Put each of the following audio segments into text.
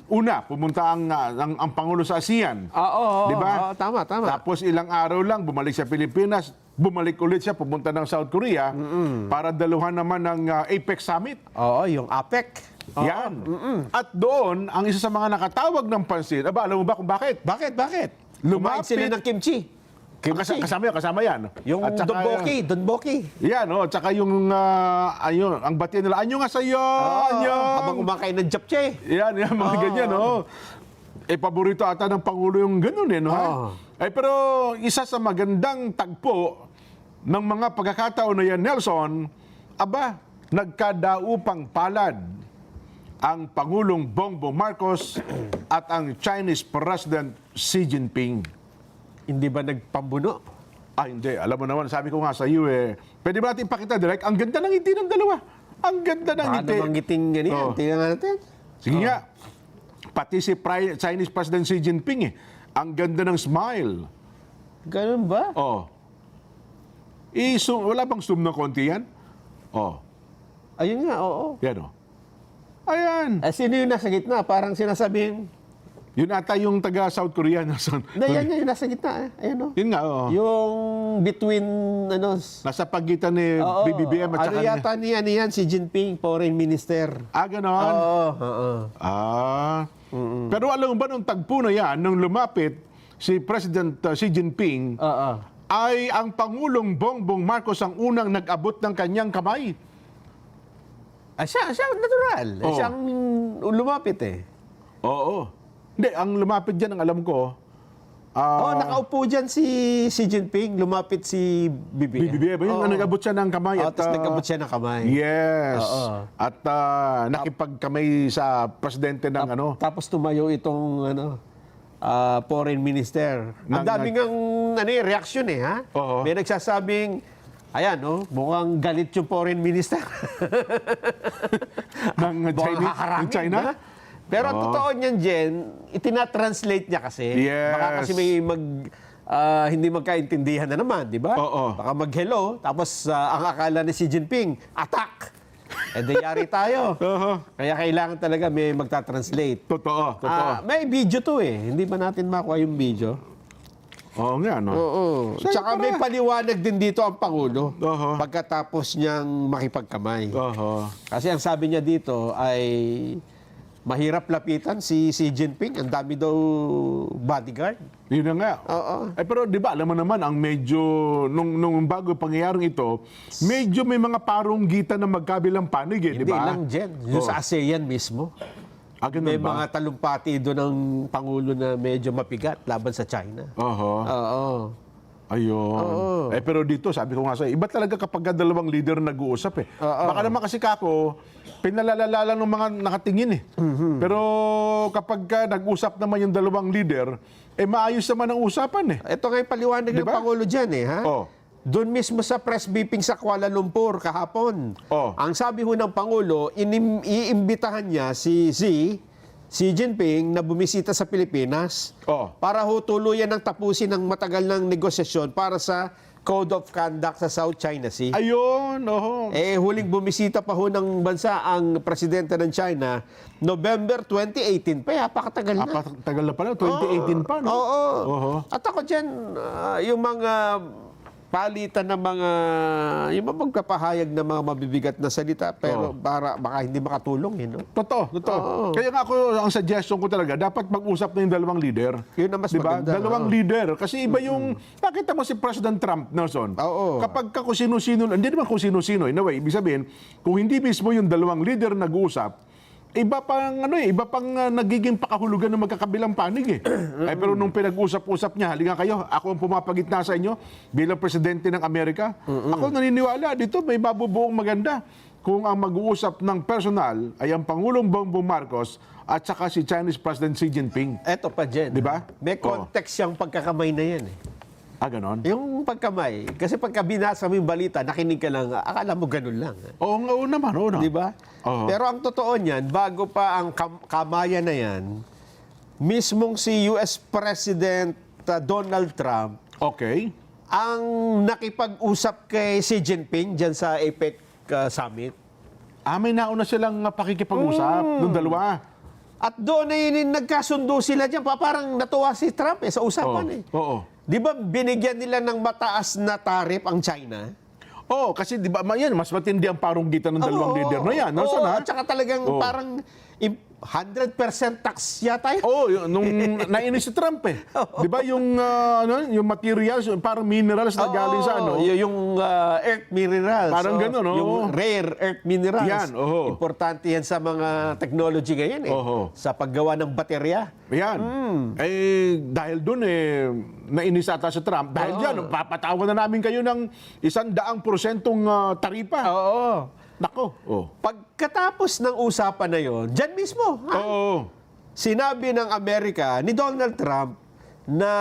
una, pumunta ang Pangulo sa ASEAN. Oo, Di ba? tama, tama. Tapos ilang araw lang, bumalik sa Pilipinas, bumalik ulit siya, pumunta ng South Korea para daluhan naman ng APEC Summit. Oo, yung APEC. Oo. Yan. At doon, ang isa sa mga nakatawag ng pansin, alam mo ba kung bakit? Bakit? Kumain Lumapit- sila ng kimchi. Kasama yan. Yung At saka, Donboki. Yan, tsaka yung, ang batian nila, anyo nga sa'yo, anyo. Habang kumakain ng japchae. Yan, mga ganyan, paborito ata ng Pangulo yung ganun, ha? Pero isa sa magandang tagpo ng mga pagkakataon na yan, Nelson, nagkadaupang palad ang Pangulong Bongbong Marcos at ang Chinese President Xi Jinping. Hindi ba nagpambuno? Hindi. Alam mo naman, sabi ko nga sa iyo, pwede ba natin ipakita direct? Ang ganda ng ngiti ng dalawa. Ang ganda ng ngiti. Paano ngiting ganyan? Tingnan nga natin. Sige nga. Pati si Chinese President Xi Jinping, ang ganda ng smile. Ganun ba? Wala bang zoom na konti yan? Ayun nga, oo. Yan, Ayan. Sino yung nasa gitna? Parang sinasabing, Yun ata yung taga South Korea. yan yung nasa gitna. Ayun, Yun nga, Yung between, nasa pagitan ni BBBM at ano saka yata niyan, si Jinping, foreign minister. ganon? Oo. Pero alam mo ba nung tagpo na yan, nung lumapit si President Xi Jinping, ay ang Pangulong Bongbong Marcos ang unang nag-abot ng kanyang kamay. Siya natural. Siya ang lumapit Oo. Hindi, ang lumapit dyan, ang alam ko, nakaupo dyan si Jinping, lumapit si BBM. BBM, yung nag-abot siya ng kamay. Tapos nag-abot siya ng kamay. Yes. Oo. At nakipagkamay sa presidente ng Tapos tumayo itong foreign minister. Ang daming reaksyon ha? Oo. May nagsasabing, ayan, mukhang galit yung foreign minister. ng China. Ha? Pero ang totoo niyan, Jen, itinatranslate niya kasi. Yes. Baka kasi may hindi magkaintindihan na naman, di ba? Oo. Baka mag-hello, tapos ang akala ni Xi Jinping, attack! Yari tayo. Kaya kailangan talaga may magta-translate. Totoo. May video to Hindi ba natin makuha yung video? Oo nga, Oo. Sa'yo Tsaka para. may paliwanag din dito ang Pangulo Oho. pagkatapos niyang makipagkamay. Kasi ang sabi niya dito ay mahirap lapitan si Xi Jinping. Ang dami daw bodyguard. Yun na nga. Oo. Pero di ba, alam mo naman, ang medyo, nung bago pangyayaring ito, medyo may mga parunggitan na magkabilang panig, di Hindi ba? lang, Jen. Yung sa ASEAN mismo. Ganun May ba? mga talumpati doon ng Pangulo na medyo mapigat laban sa China. Oo. Ayun. Pero dito, sabi ko nga sa'yo, iba talaga kapag dalawang leader nag-uusap Baka naman kasi kako, pinalalala ng mga nakatingin Pero kapag nag-usap naman yung dalawang leader, maayos naman ang usapan Ito nga yung paliwanag ng Diba? Pangulo dyan ha? Doon mismo sa press briefing sa Kuala Lumpur kahapon. Ang sabi ho ng Pangulo, iimbitahan niya si Xi Jinping na bumisita sa Pilipinas para ho tuluyan ng tapusin ng matagal ng negosasyon para sa Code of Conduct sa South China Sea. Ayun, Huling bumisita pa ho ng bansa ang presidente ng China, November 2018 pa, pakatagal na. Tagal na pala, 2018 pa, no? Oo. At ako dyan, yung mga palitan ng mga, yung mga magpapahayag ng mga mabibigat na salita, pero baka hindi makatulong, Totoo. Kaya nga ako, ang suggestion ko talaga, dapat mag-usap na yung dalawang leader. Yun ang mas maganda. Dalawang leader. Kasi iba yung, nakita mo si President Trump, Nelson. Oo. Kapag kung sino-sino, hindi naman kung sino-sino, in a way, ibig sabihin, kung hindi mismo yung dalawang leader nag-uusap, iba pang nagiging pakahulugan ng magkakabilang panig pero nung pinag-usap-usap niya, halika kayo, ako ang pumapagitna sa inyo bilang presidente ng Amerika. Ako naniniwala dito may mabubuong maganda kung ang mag-uusap ng personal ay ang Pangulong Bongbong Marcos at saka si Chinese President Xi Jinping. Eto pa, Jen. Di ba? May context yung pagkakamay na yan Ganon? Yung pagkamay. Kasi pagka binasa mo yung balita, nakinig ka lang, akala mo ganun lang. Oo naman. Di ba? Pero ang totoo niyan, bago pa ang kamayan na yan, mismong si US President Donald Trump, ang nakipag-usap kay Xi Jinping dyan sa APEC Summit. May nauna silang pakikipag-usap, nung dalawa. At doon ay nagkasundo sila dyan. Parang natuwa si Trump sa usapan Oo. Di ba binigyan nila ng mataas na tarif ang China? Oo, kasi di ba, yan, mas matindi ang parunggitan ng dalawang leader na yan. No? Oo, Sana? at saka talagang parang 100% tax yata yun. Oo, nung nainis si Trump Di ba yung yung materials, yung parang minerals na galing sa Yung earth minerals. Parang ganun, oo. Yung rare earth minerals. Yan, oo. Importante yan sa mga technology ngayon Oo. Sa paggawa ng baterya. Yan. Dahil dun nainis ata si Trump. Dahil dyan, papatawan na namin kayo ng 100% taripa. Oo. Nako. Pagkatapos ng usapan na yon, dyan mismo, Oo. sinabi ng Amerika ni Donald Trump na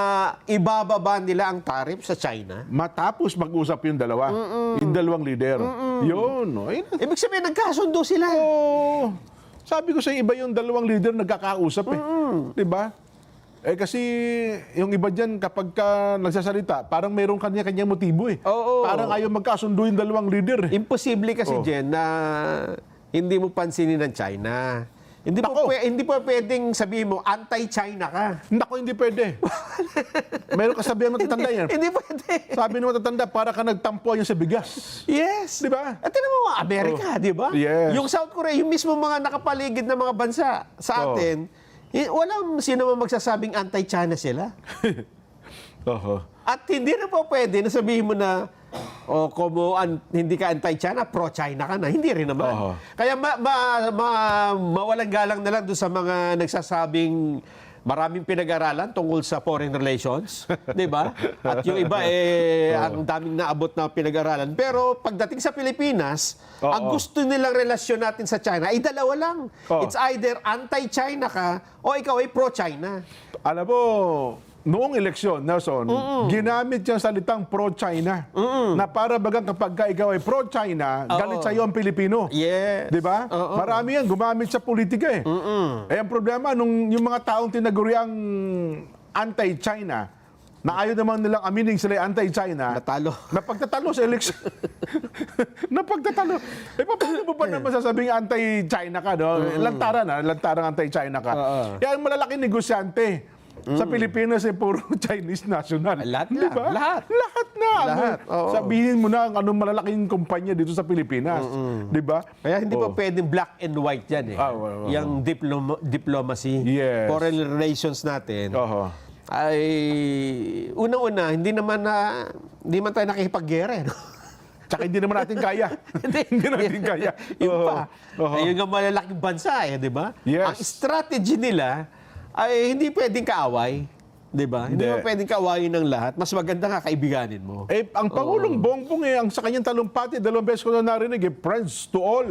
ibababa nila ang tarif sa China. Matapos mag-usap yung dalawa, yung dalawang leader. Yun. Ayun. Ibig sabihin, nagkasundo sila. Oo. Sabi ko sa iba yung dalawang leader nagkakausap Di ba? Kasi yung iba dyan kapag ka nagsasalita, parang mayroong kanya-kanyang motibo Oo. Parang ayaw magkasundo yung dalawang leader Imposible kasi, Jen, na hindi mo pansinin ng China. Hindi po pwedeng sabihin mo, anti-China ka. Nako, hindi pwede. Mayroong kasabihan matatanda yan. Hindi pwede. Sabi ng matatanda, para ka nagtampo yan sa bigas. Yes. Di ba? At tinan mo, Amerika, di ba? Yes. Yung South Korea, yung mismo mga nakapaligid na mga bansa sa atin, walang sino man magsasabing anti-China sila. Oo. At hindi na po pwede na sabihin mo na, hindi ka anti-China, pro-China ka na. Hindi rin naman. Kaya mawalang galang na lang doon sa mga nagsasabing maraming pinag-aralan tungkol sa foreign relations, di ba? At yung iba ang daming naabot na pinag-aralan. Pero pagdating sa Pilipinas, ang gusto nilang relasyon natin sa China ay dalawa lang. It's either anti-China ka o ikaw ay pro-China. Alam mo, noong eleksyon, Nelson, ginamit yung salitang pro-China. Na para bagang kapag ka ikaw ay pro-China, galit sa'yo ang Pilipino. Yes. Di ba? Marami yan, gumamit sa politika ang problema, nung yung mga taong tinaguriang anti-China, na ayaw naman nilang aminin sila anti-China, Natalo. napagtatalo sa eleksyon. Napagtatalo. Paano mo ba naman sasabing anti-China ka? No? Lantaran anti-China ka. Kaya ang malalaking negosyante sa Pilipinas puro Chinese national. Lahat Di lang. ba? Lahat. Lahat na. Lahat. Oo. Sabihin mo na ang anong malalaking kumpanya dito sa Pilipinas. Di ba? Kaya hindi pa pwedeng black and white yan Yung diplomacy, Yes. foreign relations natin, ay unang-una, hindi naman tayo nakikipaggera. No? Tsaka hindi naman natin kaya. Hindi natin kaya. Yun pa. Ayun nga malalaking bansa di ba? Yes. Ang strategy nila ay hindi pwedeng kaaway. Di ba? Hindi mo pwedeng kaawayin ng lahat. Mas maganda nga kaibiganin mo. Ang Pangulong Bongbong ang sa kanyang talumpati, 2 beses ko na narinig, friends to all,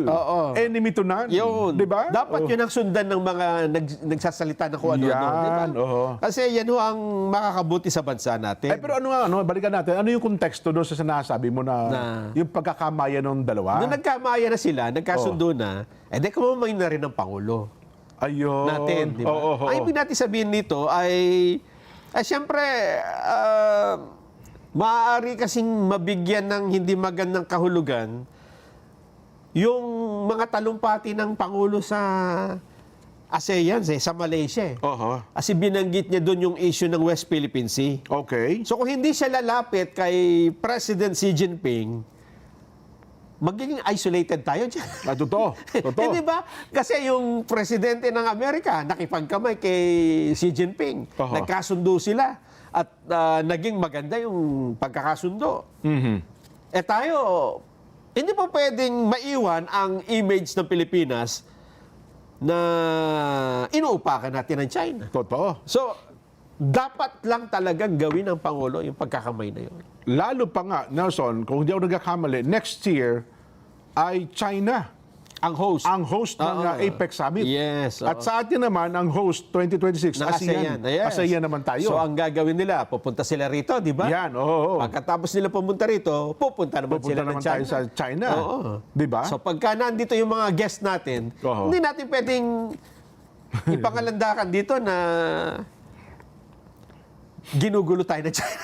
enemy to none. Yun. Di ba? Dapat yun ang sundan ng mga nagsasalita na kung ano-ano. Di ba? Kasi yan ang makakabuti sa bansa natin. Pero balikan natin, ano yung konteksto doon sa sinasabi mo na yung pagkakamaya ng dalawa? Nung nagkamaya na sila, nagkasundo na, di kumamay na rin ng Pangulo Ayun. natin. Di ba? Ang ibig natin sabihin nito ay siyempre, maaari kasing mabigyan ng hindi magandang kahulugan yung mga talumpati ng Pangulo sa ASEAN, sa Malaysia. Kasi binanggit niya doon yung issue ng West Philippine Sea. Okay. So kung hindi siya lalapit kay President Xi Jinping, magiging isolated tayo dyan. Totoo. Hindi ba? Kasi yung presidente ng Amerika, nakipagkamay kay Xi Jinping. Nagkasundo sila. At naging maganda yung pagkakasundo. Tayo, hindi pa pwedeng maiwan ang image ng Pilipinas na inuupakan natin ng China. Totoo. So, dapat lang talagang gawin ng Pangulo yung pagkakamay na yun. Lalo pa nga, Nelson, kung hindi ako nagkakamali, next year ay China Ang host. ang host ng APEC Summit. Yes. At sa atin naman, ang host 2026, Na ASEAN. Yes. ASEAN naman tayo. So, ang gagawin nila, pupunta sila rito, di ba? Yan, oo. Pagkatapos nila pumunta rito, pupunta naman Pupunta sila ng naman China. tayo sa China. Oo. Di ba? So, pagka nandito yung mga guest natin, hindi natin pwedeng ipangalandakan dito na ginugulo tayo ng China.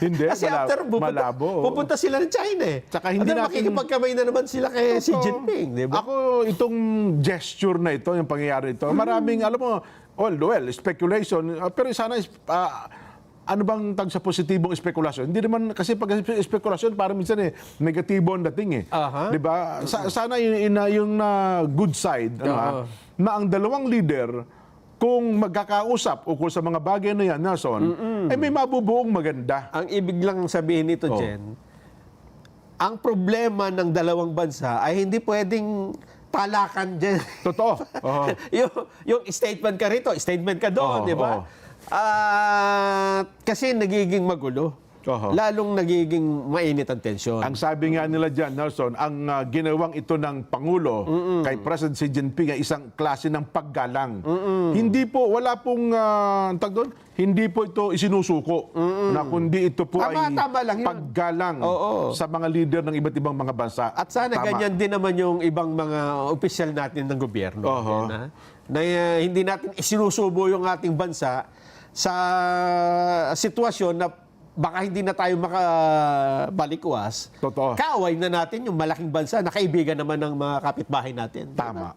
Hindi, Kasi after malabo. pupunta sila ng China eh. Tsaka hindi At natin- makikipagkamay na naman sila kay Xi Jinping, di ba? Ako, itong gesture na ito, yung pangyayari ito, maraming, alam mo, well, speculation, pero sana, ano bang tag sa positibong spekulasyon? Hindi naman, kasi pag spekulasyon, parang minsan negatibo ang dating eh. Aha. Di ba? Sana yung good side, na ang dalawang leader, kung magkakausap ukol sa mga bagay na yan, Nelson, ay may mabubuong maganda. Ang ibig lang sabihin nito, Jen, ang problema ng dalawang bansa ay hindi pwedeng talakan dyan. Totoo. Oo. yung statement ka rito, statement ka doon, Oo, di ba? oo. Kasi nagiging magulo. Oo. Lalong nagiging mainit ang tensyon. Ang sabi nga nila dyan, Nelson, ang ginawang ito ng Pangulo kay President Xi Jinping ay isang klase ng paggalang. Hindi po, wala pong, tag doon, hindi po ito isinusuko. Na kundi ito po Tama lang yun. paggalang Oo. sa mga leader ng iba't ibang mga bansa. At sana Tama. ganyan din naman yung ibang mga opisyal natin ng gobyerno. Oho. Yan, na hindi natin isinusubo yung ating bansa sa sitwasyon na baka hindi na tayo makabalikwas. Totoo. Kaaway na natin yung malaking bansa na kaibigan naman ng mga kapitbahay natin. Tama.